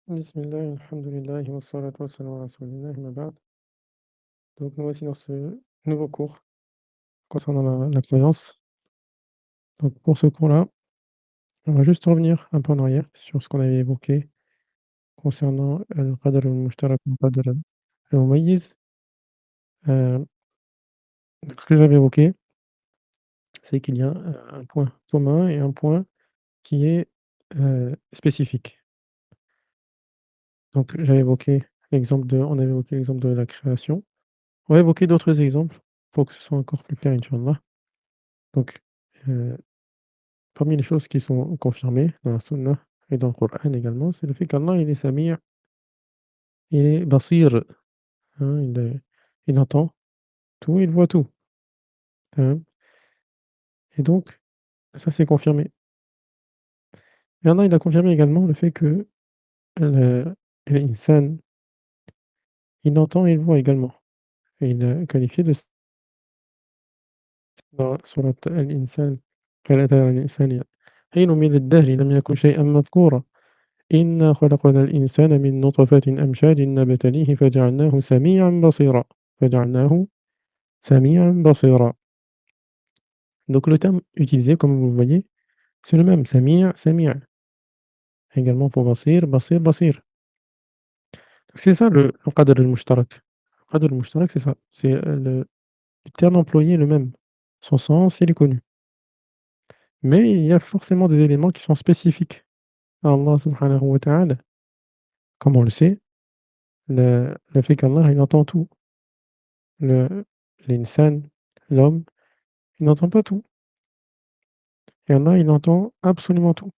Bismillah, alhamdulillah, wa salatu wa salam ala rasulillah, ma ba'd. Donc, nous voici dans ce nouveau cours concernant la croyance. Donc, pour ce cours-là, on va juste revenir un peu en arrière sur ce qu'on avait évoqué concernant al-qadr al-mushtarak wa al-qadr al-mumayyiz. Euh, donc, ce que j'avais évoqué, c'est qu'il y a un point commun et un point qui est spécifique. Donc, on avait évoqué l'exemple de la création. On va évoquer d'autres exemples pour que ce soit encore plus clair, Inch'Allah. Donc, euh, parmi les choses qui sont confirmées dans la Sunna et dans le Coran également, c'est le fait qu'Allah, il est Sami', il est Basir, hein, il entend tout, il voit tout. Hein. Et donc, ça c'est confirmé. Et Allah, il a confirmé également le fait que l'insan, il entend et il voit également. Et il a qualifié de dans surat Al-Insan, قال أتى على الإنسان حين من الدهر لم يكن شيئا مذكورا إنا خلقنا الإنسان من نطفة أمشاج نبتليه فجعلناه سميعا بصيرا فجعلناه سميعًا بصيرًا. Donc le terme utilisé, comme vous le voyez, c'est le même, سميع سميع. Également pour بصير بصير بصير. C'est ça le qadr al-mushtarak. Le qadr al-mushtarak, c'est ça, c'est le terme employé est le même. Son sens, il est connu. Mais il y a forcément des éléments qui sont spécifiques à Allah subhanahu wa ta'ala. Comme on le sait, le fait qu'Allah, il entend tout. Le L'insan, l'homme, il n'entend pas tout. Et Allah, il entend absolument tout.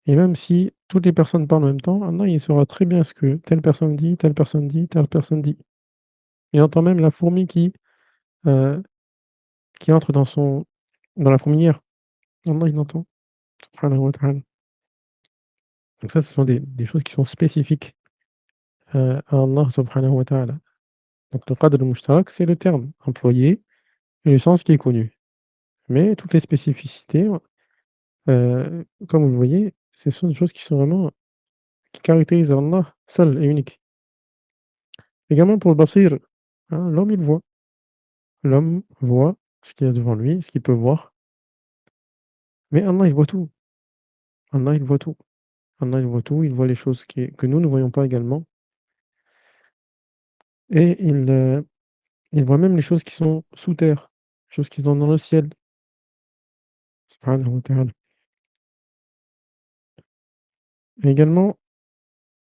Et même si toutes les personnes parlent en même temps, Allah, il saura très bien ce que telle personne dit, telle personne dit, telle personne dit. Il entend même la fourmi heu, qui entre dans la fourmilière. Allah, il entend, subhanahu wa ta'ala. Donc ça, ce sont des choses qui sont spécifiques, à Allah subhanahu wa ta'ala. Donc le qadr al-mushtarak, c'est le terme employé et le sens qui est connu. Mais toutes les spécificités, comme vous le voyez, ce sont des choses qui sont vraiment qui caractérisent Allah seul et unique. Également pour le basir, hein, l'homme, il voit. L'homme voit ce qu'il y a devant lui, ce qu'il peut voir, mais Allah, il voit tout. Allah, il voit tout. Allah, il voit tout, il voit les choses que nous ne voyons pas également et il voit même les choses qui sont sous terre, les choses qui sont dans le ciel, subhanahu wa ta'ala. Et également,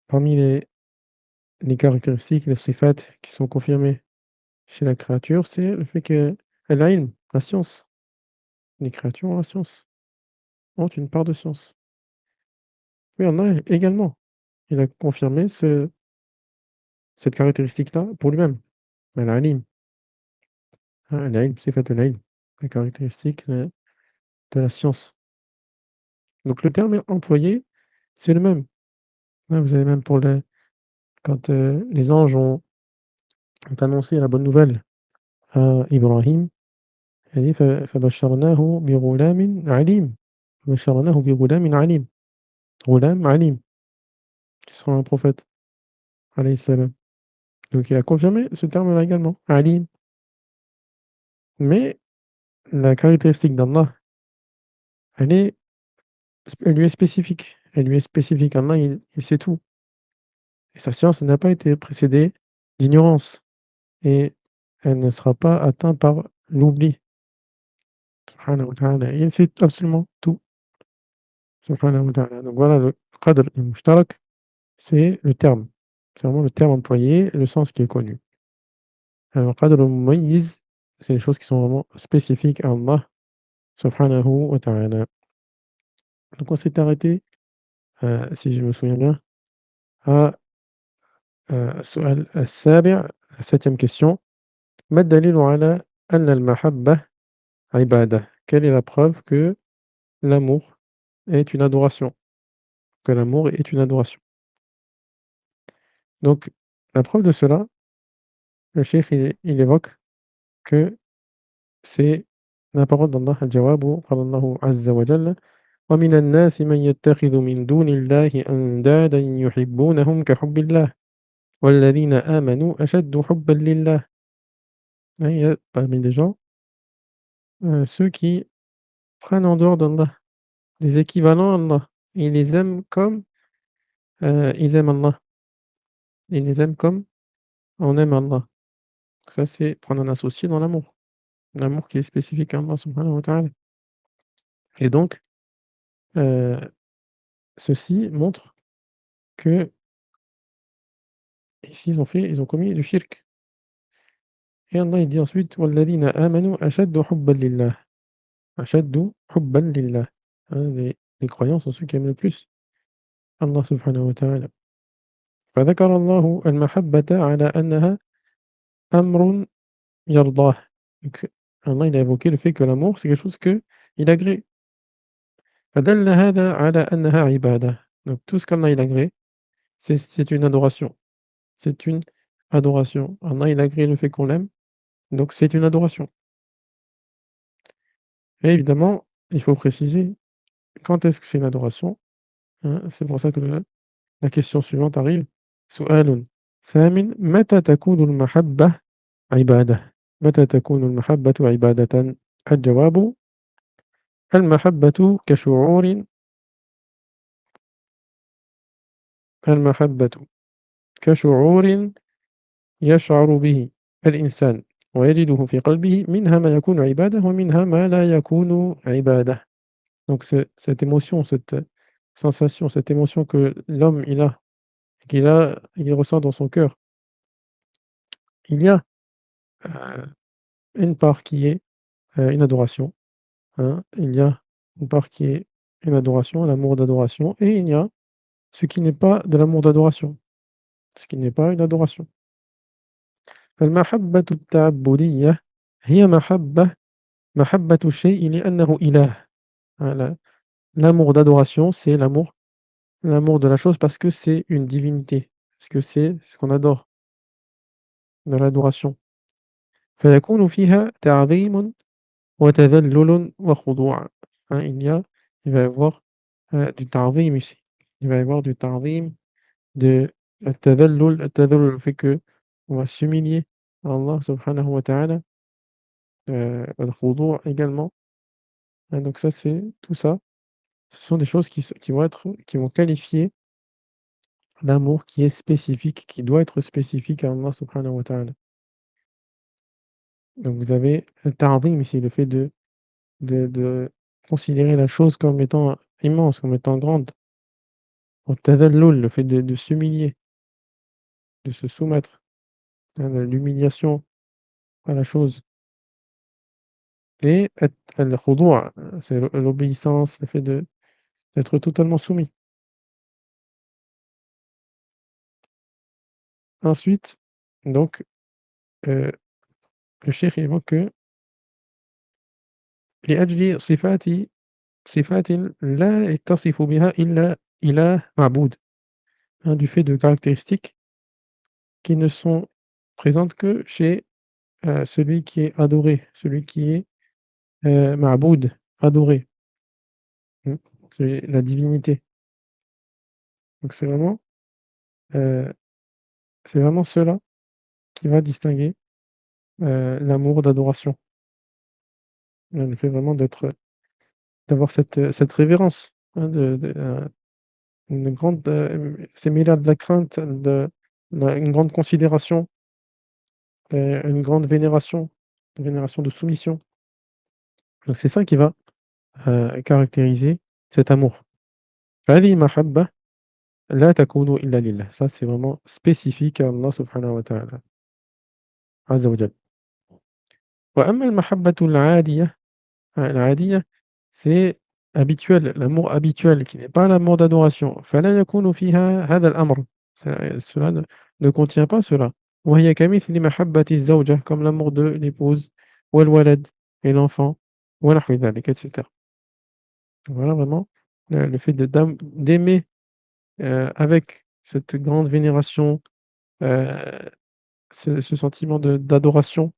parmi les caractéristiques, les sifat qui sont confirmées chez la créature, c'est le fait qu'elle a ilm, la science. Les créatures ont la science, ont une part de science. Oui, Allah également, il a confirmé cette caractéristique-là pour lui-même. Al-alim. Ah, العلم صفة العلم, la caractéristique de la science. Donc le terme employé, c'est le même. Hein, vous avez même quand les anges ont annoncé la bonne nouvelle à Ibrahim, il a dit فبشرناه بغلام عليم. فبشرناه بغلام عليم. غلام عليم, qui sera un prophète, alayhi salam. Donc il a confirmé ce terme-là également, alim. Mais la caractéristique d'Allah, elle est elle lui est spécifique. Elle lui est spécifique. Allah, il sait tout. Et sa science n'a pas été précédée d'ignorance et elle ne sera pas atteinte par l'oubli. Subhanahu wa ta'ala. Il sait absolument tout. Subhanahu wa ta'ala. Donc voilà, le qadr al-mushtarak, c'est le terme. C'est vraiment le terme employé, le sens qui est connu. Alors, qadr al-mumayyiz, c'est les choses qui sont vraiment spécifiques à Allah, subhanahu wa ta'ala. Donc on s'est arrêté, si je me souviens bien, à السؤال السابع, la septième question. ما الدليل على أن المحبة عبادة? Quelle est la preuve que l'amour est une adoration? Que l'amour est une adoration. Donc, la preuve de cela, le cheikh il évoque que c'est la parole d'Allah, الجواب قال الله عز وجل ومن الناس من يتخذ من دون الله أندادا يحبونهم كحب الله والذين آمنوا أشد حبا لله. Hein, il y a parmi les gens, ceux qui prennent en dehors d'Allah des équivalents à Allah. Ils les aiment comme ils aiment Allah. Ils les aiment comme on aime Allah. Ça, c'est prendre un associé dans l'amour. L'amour qui est spécifique à Allah subhanahu wa ta'ala. Et donc, heu, ceci montre que ici ils ont commis le shirk. Et Allah il dit ensuite: «والذين آمنوا أشد حبًا لله». أشد حبًا لله. Hein, les croyants sont ceux qui aiment le plus Allah subhanahu wa ta'ala. فذكر الله المحبة على أنها أمر يرضاه. Donc Allah il a évoqué le fait que l'amour, c'est quelque chose qu'il agrée. فدل هذا على أنها عبادة. Donc tout ce qu'Allah il agrée, c'est une adoration. C'est une adoration. Allah il agrée le fait qu'on l'aime, donc c'est une adoration. Et évidemment, il faut préciser quand est-ce que c'est une adoration, hein? C'est pour ça que la question suivante arrive. سؤال ثامن متى تكون المحبة عبادة؟ متى تكون المحبة عبادةً؟ الجواب: المحبة كشعور المحبة كشعور يشعر به الإنسان ويجده في قلبه، منها ما يكون عبادة ومنها ما لا يكون عبادة. Donc cette émotion, cette sensation, cette émotion que l'homme il ressent dans son cœur, il y a, heu, une part qui est, une adoration, hein. Il y a une part qui est une adoration, l'amour d'adoration et il y a ce qui n'est pas de l'amour d'adoration, ce qui n'est pas une adoration. فالمحبة التعبدية هي محبة الشيء لأنه إله. Voilà, l'amour d'adoration, c'est l'amour de la chose parce que c'est une divinité, parce que c'est ce qu'on adore dans l'adoration. فيكون فيها تعظيم وتذلل وخضوع. Hein, il va y avoir, du ta'zim ici. Il va y avoir du ta'zim, de التذلل, le fait qu'on va s'humilier à Allah subhanahu wa ta'ala, al-khudu' également. Hein, donc ça, c'est tout ça, ce sont des choses qui vont qualifier l'amour qui est spécifique, qui doit être spécifique à Allah subhanahu wa ta'ala. Donc vous avez le ta'zim ici, le fait de considérer la chose comme étant immense, comme étant grande. Al-tadhallul, le fait de s'humilier, de se soumettre, hein, de l'humiliation à la chose. Et al-khudu', c'est l'obéissance, le fait d'être totalement soumis. Ensuite, donc, heu, le cheikh évoque que لأجل صفات لا يتصف بها إلا إله معبود. Hein, du fait de caractéristiques qui ne sont présentes que chez, celui qui est adoré, celui qui est, ma'boud, adoré, mmh, c'est la divinité. Donc heu, c'est vraiment cela qui va distinguer, l'amour d'adoration. Le fait vraiment d'avoir cette révérence, hein, une grande, c'est mêlé à de la crainte, une grande considération, une grande vénération, une vénération de soumission. Donc c'est ça qui va, caractériser cet amour. هذه المحبة لا تكون إلا لله. Ça, c'est vraiment spécifique à Allah subhanahu wa ta'ala, azza wa jal. وأما المحبة العادية, c'est habituel, l'amour habituel qui n'est pas l'amour d'adoration. فلا يكون فيها هذا الأمر. Cela ne contient pas cela. وهي كمثل محبة الزوجة, comme l'amour de l'épouse, والولد et l'enfant, ونحو ذلك, et cetera. Voilà vraiment, le fait d'aimer, avec cette grande vénération, heu, ce sentiment d'adoration,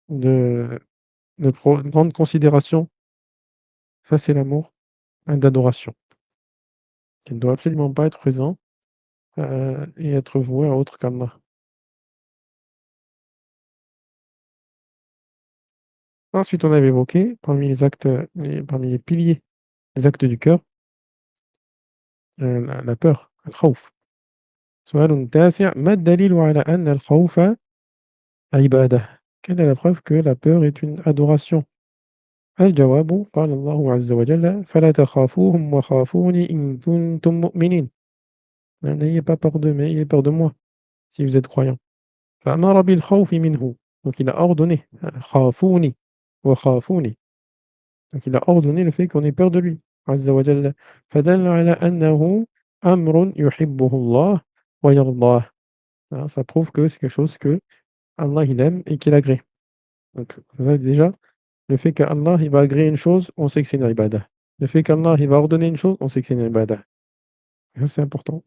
de grande considération, ça c'est l'amour, d'adoration. Il ne doit absolument pas être présent, et être voué à autre qu'Allah. Ensuite, on avait évoqué parmi les actes, parmi les piliers des actes du cœur, la peur, الخوف. سؤال تاسع: ما الدليل على أن الخوف عبادة؟ Quelle est la preuve que la peur est une adoration? الجواب: قال الله عز وجل: فلا تخافوهم وخافوني إن كنتم مؤمنين. N'ayez pas peur d'eux, mais ayez peur de moi si vous êtes croyants. فأمر بالخوف منه. Donc il a ordonné, خافوني وخافوني. Donc il a ordonné le fait qu'on ait peur de lui, عز وجل. فدل على أنه أمر يحبه الله ويرضاه. Hein, ça prouve que c'est quelque chose que Allah il aime et qu'il agrée. Donc là, déjà, le fait qu'Allah il va agréer une chose, on sait que c'est une ibadah. Le fait qu'Allah il va ordonner une chose, on sait que c'est une ibadah. Ça, c'est important.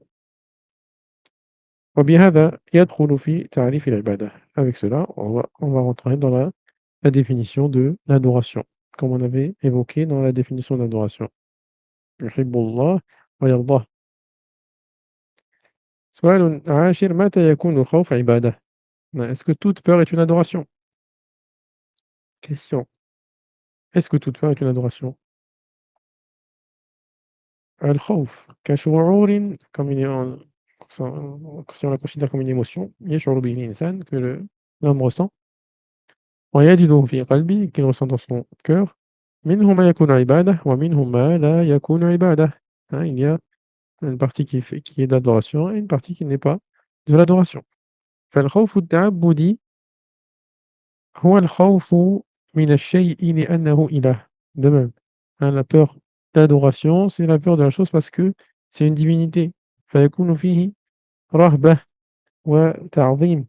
وبهذا يدخل في تعريف العبادة. Avec cela, on va rentrer dans la définition de l'adoration, comme on avait évoqué dans la définition de l'adoration. يحب الله ويرضاه. سؤال عاشر: متى يكون الخوف عبادة؟ Est-ce que toute peur est une adoration? Question: est-ce que toute peur est une adoration? الخوف كشعور comme si on la considère comme une émotion يشعر به الإنسان que l'homme ressent ويجده في قلبه qu'il ressent dans son cœur منه ما يكون عبادة ومنه ما لا يكون عبادة. Hein, il y a une partie qui est d'adoration et une partie qui n'est pas de l'adoration. فالخوف التعبدي هو الخوف من الشيء لأنه إله. De même, hein, la peur d'adoration, c'est la peur de la chose parce que c'est une divinité. فيكون فيه رهبة وتعظيم.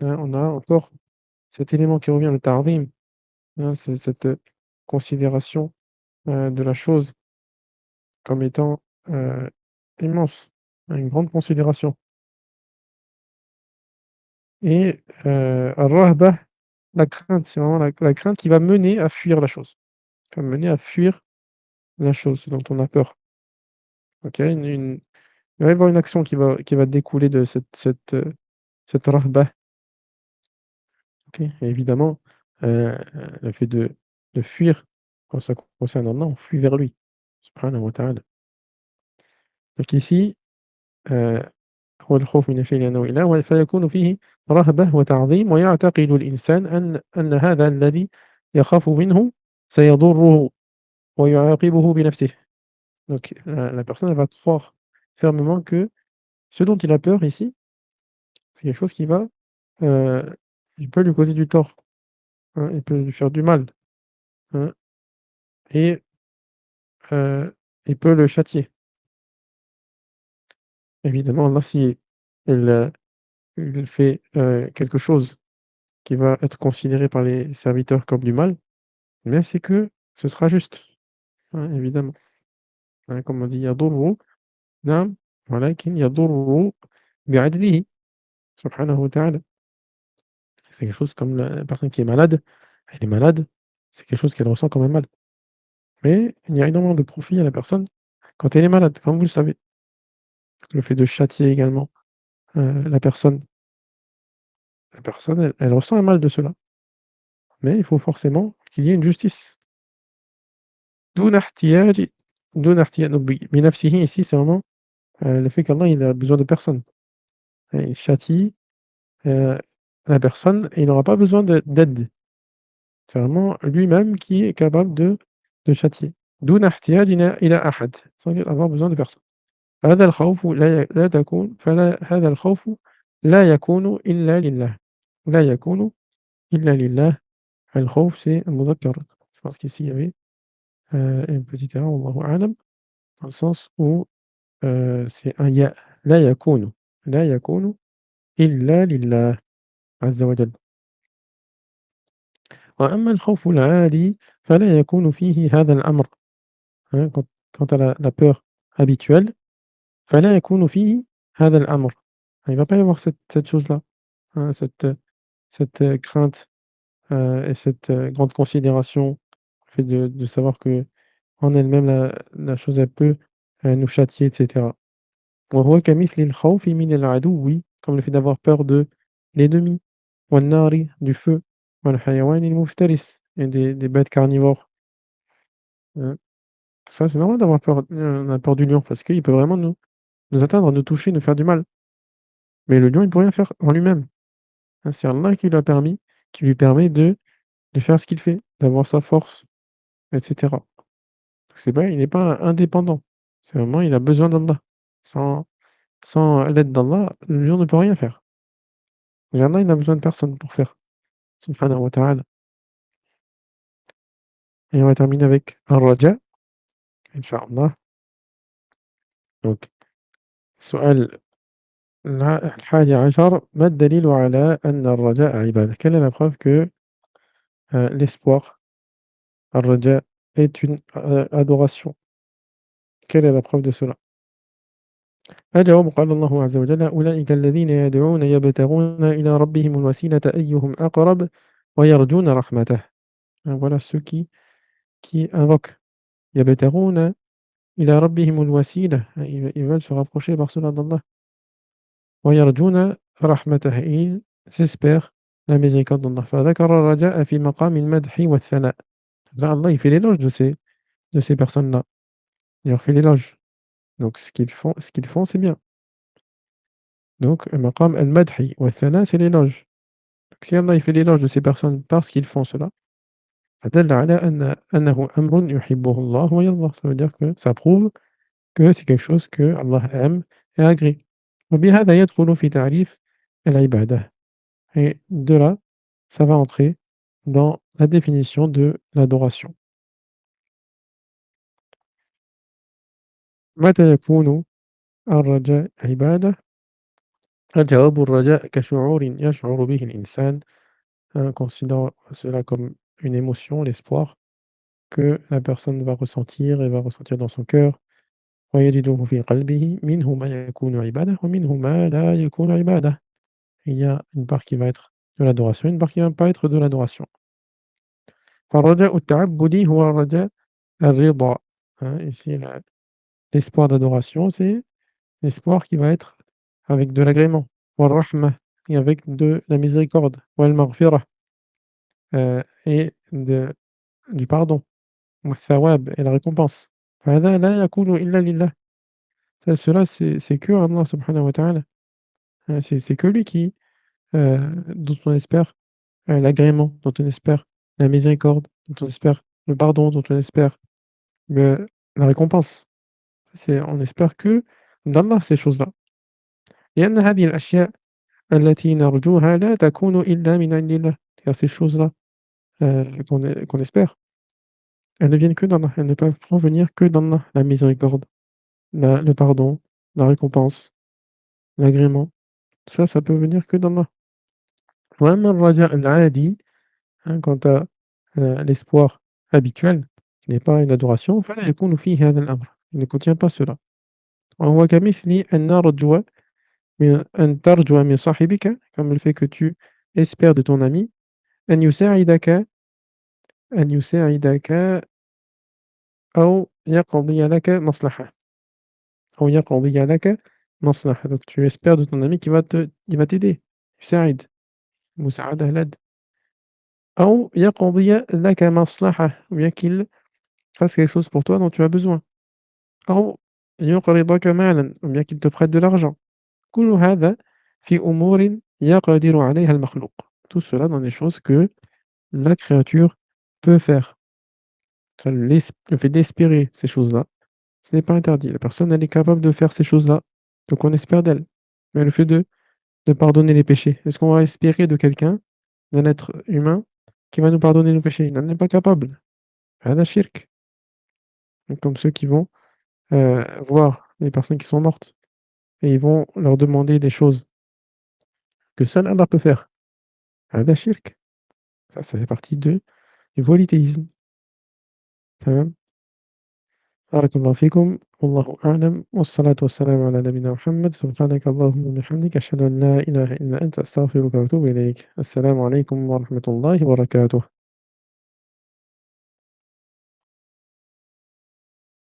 Hein, on a encore cet élément qui revient, le ta'zim, hein, c'est cette, considération, de la chose comme étant, heu, immense, hein, une grande considération. Et الرهبة, la crainte, c'est vraiment la crainte qui va mener à fuir la chose, qui va mener à fuir la chose, ce dont on a peur. OK, il va y avoir une action qui va découler de cette rahba. OK, et évidemment, heu, le fait de fuir, quand ça concerne Allah, on fuit vers lui, subhanahu wa ta'ala. Donc ici, heu, هو الخوف من الشيء لأنه إله فيكون فيه رهبة وتعظيم ويعتقد الإنسان أن هذا الذي يخاف منه سيضره ويعاقبه بنفسه. Donc la personne elle va croire fermement que ce dont il a peur ici, c'est quelque chose qui va, heu, il peut lui causer du tort, hein, il peut lui faire du mal, hein, et il peut le châtier. Évidemment, là, si il fait, quelque chose qui va être considéré par les serviteurs comme du mal, mais c'est que ce sera juste, hein, évidemment. Hein, comme on dit: «يضُرُّ», نعم، ولكن يضُرُّ بعدله سبحانه وتعالى. C'est quelque chose comme la personne qui est malade, elle est malade, c'est quelque chose qu'elle ressent comme un mal. Mais il y a énormément de profit à la personne quand elle est malade, comme vous le savez. Le fait de châtier également, la personne elle ressent un mal de cela, mais il faut forcément qu'il y ait une justice. دون احتياج دون احتياج donc بنفسه ici c'est vraiment, le fait qu'Allah il a besoin de personne. Il châtie, heu, la personne et il n'aura pas besoin d'aide. C'est vraiment lui-même qui est capable de châtier. دون احتياج إلى أحد, sans avoir besoin de personne. هذا الخوف لا تكون فلا هذا الخوف لا يكون إلا لله. لا يكون إلا لله. الخوف c'est المذكر. Je pense qu'ici il y avait, une petite erreur والله أعلم, dans le sens où, c'est un ya. لا يكون. لا يكون إلا لله عز وجل. وأما الخوف العادي فلا يكون فيه هذا الأمر. Hein, quant à la peur habituelle, فلا يكون فيه هذا الأمر. Il va pas y avoir cette chose-là, hein, cette crainte, et cette, grande considération, le fait de savoir que en elle-même la chose elle peut, nous châtier et cetera. وهو كمثل الخوف من العدو comme le fait d'avoir peur de l'ennemi والنار du feu والحيوان المفترس et des bêtes carnivores. Heu, Ça c'est normal d'avoir peur, on a peur du lion parce qu'il peut vraiment nous atteindre, nous toucher, nous faire du mal. Mais le lion, il peut rien faire en lui-même. Hein, c'est Allah qui lui a permis qui lui permet de faire ce qu'il fait, d'avoir sa force et cetera. Donc c'est pas il n'est pas indépendant. C'est vraiment il a besoin d'Allah. Sans l'aide d'Allah, le lion ne peut rien faire. Et Allah, il n'a besoin de personne pour faire. Subhanahu wa ta'ala. Et on va terminer avec Ar-Raja, Inch'Allah. Donc, سؤال الحادي عشر ما الدليل على أن الرجاء عبادة؟ Quelle est la preuve que l'espoir, Ar-Raja, est une adoration? Quelle est la preuve de cela? الجواب قال الله عز وجل أولئك الذين يدعون يبتغون إلى ربهم الوسيلة أيهم أقرب ويرجون رحمته. Voilà ceux qui invoquent يبتغون إلى ربهم الوسيلة, ils veulent se rapprocher par cela d'Allah. ويرجون رحمته, et ils espèrent la miséricorde d'Allah. فذكر الرجاء في مقام المدح والثناء. Là, Allah, il fait l'éloge de ces personnes-là. Il leur fait l'éloge. Donc ce qu'ils font, c'est bien. Donc, مقام المدح والثناء, c'est l'éloge. Donc, si Allah, il fait l'éloge de ces personnes parce qu'ils font cela, فدل على أنه أمر يحبه الله ويرضاه. Ça veut dire que ça prouve que c'est quelque chose que Allah aime et agrée. وبهذا يدخل في تعريف العبادة. Et de là, ça va entrer dans la définition de l'adoration. متى يكون الرجاء عبادة؟ الجواب الرجاء كشعور يشعر به الإنسان, considérant cela comme une émotion, l'espoir, que la personne va ressentir et va ressentir dans son cœur. ويجده في قلبه منه ما يكون عبادة ومنه ما لا يكون عبادة. Il y a une part qui va être de l'adoration, une part qui ne va pas être de l'adoration. فالرجاء التعبدي هو الرجاء الرضا. Hein, ici, l'espoir d'adoration, c'est l'espoir qui va être avec de l'agrément. والرحمة, et avec de la miséricorde. والمغفرة, et du pardon. والثواب, et la récompense. فهذا لا يكون إلا لله. Cela, c'est que Allah subhanahu wa ta'ala. Hein, c'est que lui dont on espère l'agrément, dont on espère la miséricorde, dont on espère le pardon, dont on espère la récompense. On espère que d'Allah ces choses-là. لأن هذه الأشياء التي نرجوها لا تكون إلا من عند الله. Car ces choses-là qu'on espère, elles ne viennent que d'Allah, elles ne peuvent provenir que d'Allah. La miséricorde, le pardon, la récompense, l'agrément, tout ça, ça peut venir que d'Allah. وأما الرجاء العادي, hein, quant à l'espoir habituel, qui n'est pas une adoration, فلا يكون فيه هذا الأمر. Il ne contient pas cela. وهو كمثل أن ترجو من صاحبك, comme le fait que tu espères de ton ami, أن يساعدك أو يقضي لك مصلحة. أو يقضي لك مصلحة. Donc tu espères de ton ami il va t'aider. يساعد, مساعدة, l'aide. أو يقضي لك مصلحة, ou bien qu'il fasse quelque chose pour toi dont tu as besoin. أو يقرضك مالًا, ou bien qu'il te prête de l'argent. كل هذا في أمور يقدر عليها المخلوق. Tout cela dans des choses que la créature peut faire. Enfin, le fait d'espérer ces choses-là, ce n'est pas interdit. La personne, elle est capable de faire ces choses-là, donc on espère d'elle. Mais le fait de pardonner les péchés, est-ce qu'on va espérer de quelqu'un, d'un être humain, qui va nous pardonner nos péchés? Il n'en est pas capable. هذا شرك. Comme ceux qui vont voir les personnes qui sont mortes et ils vont leur demander des choses que seul Allah peut faire. هذا شرك. Ça fait partie du polythéisme. تمام. بارك الله فيكم والله أعلم والصلاة والسلام على نبينا محمد سبحانك اللهم وبحمدك أشهد أن لا إله إلا أنت أستغفرك وأتوب إليك. السلام عليكم ورحمة الله وبركاته.